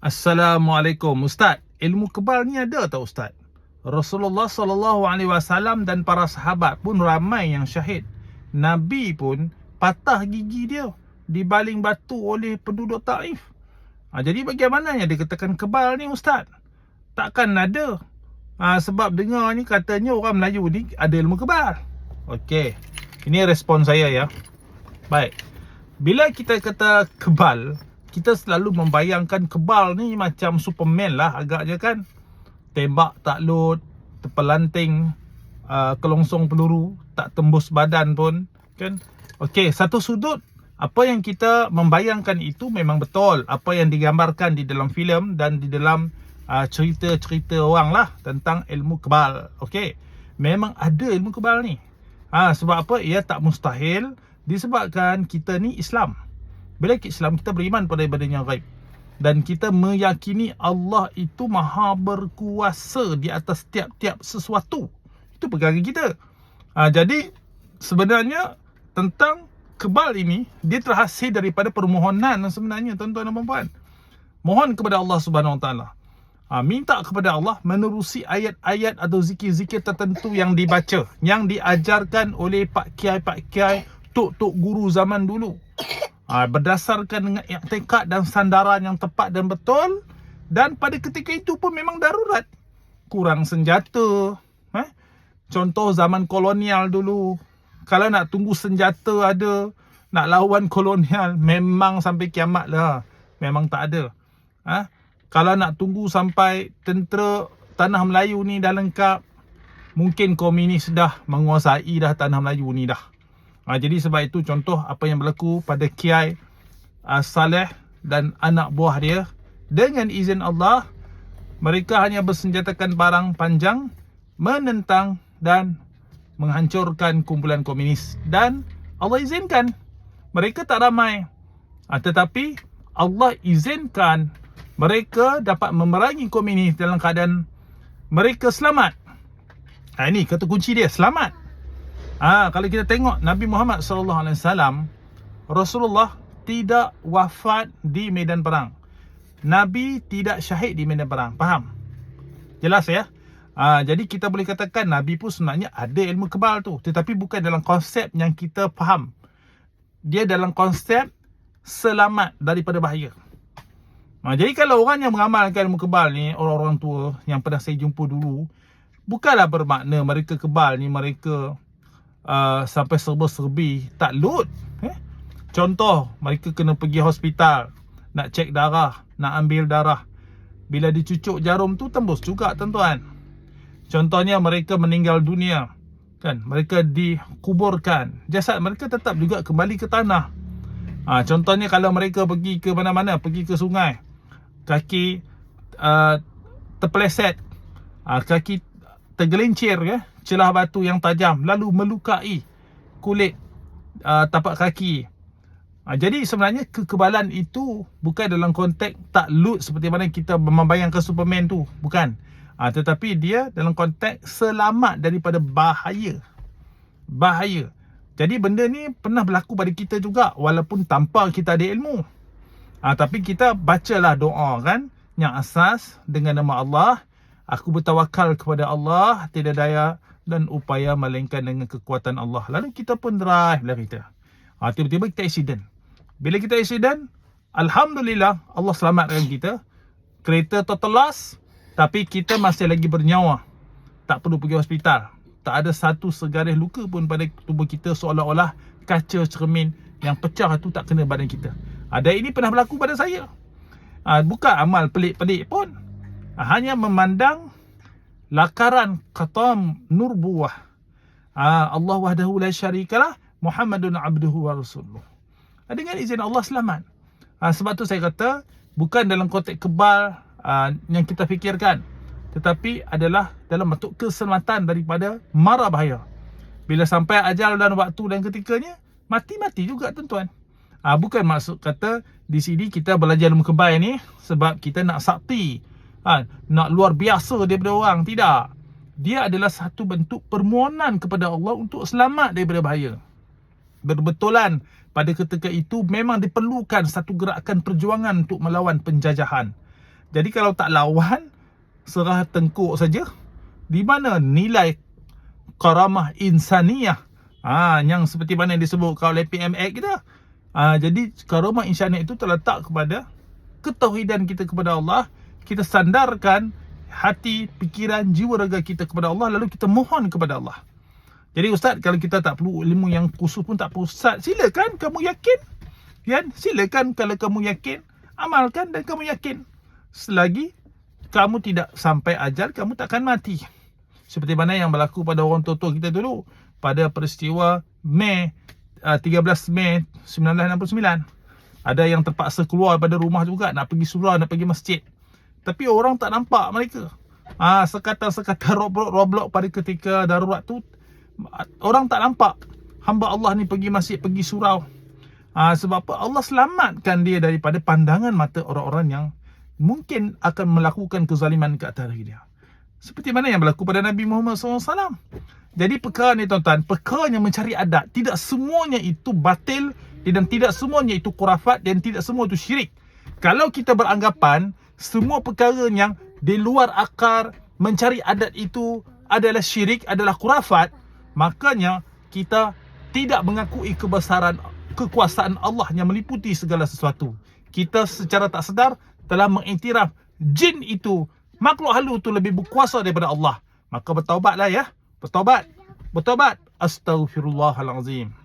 Assalamualaikum Ustaz. Ilmu kebal ni ada tak Ustaz? Rasulullah SAW dan para sahabat pun ramai yang syahid. Nabi pun patah gigi dia dibaling batu oleh penduduk Taif. Jadi bagaimananya dia katakan kebal ni Ustaz? Takkan ada. Sebab dengar ni katanya orang Melayu ni ada ilmu kebal. Okey. Ini respon saya ya. Baik. Bila kita kata kebal, kita selalu membayangkan kebal ni macam Superman lah agaknya kan. Tembak tak load, terpelanting, kelongsong peluru, tak tembus badan pun kan. Okey, satu sudut apa yang kita membayangkan itu memang betul. Apa yang digambarkan di dalam filem dan di dalam cerita-cerita orang lah tentang ilmu kebal. Okey, memang ada ilmu kebal ni. Sebab apa? Ia tak mustahil disebabkan kita ni Islam. Bila kita Islam, kita beriman pada ibadah yang gaib. Dan kita meyakini Allah itu maha berkuasa di atas tiap-tiap sesuatu. Itu pegangan kita. Jadi sebenarnya tentang kebal ini, dia terhasil daripada permohonan sebenarnya tuan-tuan dan puan-puan. Mohon kepada Allah Subhanahu Wa Taala. Minta kepada Allah menerusi ayat-ayat atau zikir-zikir tertentu yang dibaca, yang diajarkan oleh Pak Kiai, Tok Guru zaman dulu. Berdasarkan dengan i'tikad dan sandaran yang tepat dan betul. Dan pada ketika itu pun memang darurat. Kurang senjata. Contoh zaman kolonial dulu. Kalau nak tunggu senjata ada, nak lawan kolonial, memang sampai kiamat lah. Memang tak ada. Kalau nak tunggu sampai tentera tanah Melayu ni dah lengkap, mungkin komunis dah menguasai dah tanah Melayu ni dah. Jadi sebab itu contoh apa yang berlaku pada Kiai Saleh dan anak buah dia. Dengan izin Allah, mereka hanya bersenjatakan parang panjang, menentang dan menghancurkan kumpulan komunis. Dan Allah izinkan. Mereka tak ramai. Tetapi Allah izinkan mereka dapat memerangi komunis dalam keadaan mereka selamat. Ini kata kunci dia, selamat. Kalau kita tengok Nabi Muhammad SAW, Rasulullah tidak wafat di medan perang. Nabi tidak syahid di medan perang. Faham? Jelas ya? Jadi kita boleh katakan Nabi pun sebenarnya ada ilmu kebal tu, tetapi bukan dalam konsep yang kita faham. Dia dalam konsep selamat daripada bahaya. Jadi kalau orang yang mengamalkan ilmu kebal ni, orang-orang tua yang pernah saya jumpa dulu, bukanlah bermakna mereka kebal ni mereka sampai serba-serbi tak load. Contoh, mereka kena pergi hospital nak cek darah, nak ambil darah. Bila dicucuk jarum tu tembus juga tuan-tuan. Contohnya mereka meninggal dunia kan, mereka dikuburkan, jasad mereka tetap juga kembali ke tanah. Contohnya kalau mereka pergi ke mana-mana, pergi ke sungai, kaki terpeleset, kaki tergelincir celah batu yang tajam lalu melukai kulit tapak kaki. Jadi sebenarnya kekebalan itu bukan dalam konteks tak load seperti mana kita membayangkan Superman tu, bukan. Tetapi dia dalam konteks selamat daripada bahaya. Jadi benda ni pernah berlaku pada kita juga walaupun tanpa kita ada ilmu. Tapi kita bacalah doa kan, yang asas dengan nama Allah. Aku bertawakal kepada Allah, tidak daya dan upaya melainkan dengan kekuatan Allah. Lalu kita pun drive lah kita. Tiba-tiba kita accident. Bila kita accident, alhamdulillah Allah selamatkan kita. Kereta total loss, tapi kita masih lagi bernyawa. Tak perlu pergi hospital. Tak ada satu segaris luka pun pada tubuh kita, seolah-olah kaca cermin yang pecah tu tak kena badan kita. Dan ini pernah berlaku pada saya. Bukan amal pelik-pelik pun. Hanya memandang lakaran khatam nubuwah. Allah wahdahu la syarikalah, Muhammadun abduhu wa rasuluh. Dengan izin Allah selamat. Sebab tu saya kata bukan dalam konteks kebal yang kita fikirkan, tetapi adalah dalam bentuk keselamatan daripada mara bahaya. Bila sampai ajal dan waktu dan ketikanya, mati-mati juga tuan-tuan. Bukan maksud kata di sini kita belajar ilmu kebal ni sebab kita nak sakti, nak luar biasa daripada orang. Tidak. Dia adalah satu bentuk permohonan kepada Allah untuk selamat daripada bahaya. Berbetulan pada ketika itu memang diperlukan satu gerakan perjuangan untuk melawan penjajahan. Jadi kalau tak lawan, serah tengkuk saja. Di mana nilai karamah insaniyah? Yang seperti mana yang disebut oleh PMX kita. Jadi karamah insaniyah itu terletak kepada ketauhidan kita kepada Allah. Kita sandarkan hati, fikiran, jiwa raga kita kepada Allah, lalu kita mohon kepada Allah. Jadi Ustaz, kalau kita tak perlu ilmu yang khusus pun tak perlu, Ustaz, silakan kamu yakin. Kan? Silakan kalau kamu yakin, amalkan dan kamu yakin. Selagi kamu tidak sampai ajal, kamu takkan mati. Seperti mana yang berlaku pada orang tua-tua kita dulu pada peristiwa 13 Mei 1969. Ada yang terpaksa keluar pada rumah juga, nak pergi surau, nak pergi masjid. Tapi orang tak nampak mereka. Sekatan-sekatan Roblox pada ketika darurat tu, orang tak nampak hamba Allah ni pergi masjid, pergi surau. Sebab apa? Allah selamatkan dia daripada pandangan mata orang-orang yang mungkin akan melakukan kezaliman ke atas dia. Seperti mana yang berlaku pada Nabi Muhammad SAW. Jadi perkara ni tuan-tuan, perkara yang mencari adat, tidak semuanya itu batil dan tidak semuanya itu khurafat dan tidak semua itu syirik. Kalau kita beranggapan semua perkara yang di luar akar mencari adat itu adalah syirik, adalah khurafat, makanya kita tidak mengakui kebesaran kekuasaan Allah yang meliputi segala sesuatu. Kita secara tak sedar telah mengiktiraf jin itu, makhluk halus itu lebih berkuasa daripada Allah. Maka bertaubatlah ya. Bertaubat. Astaghfirullahalazim.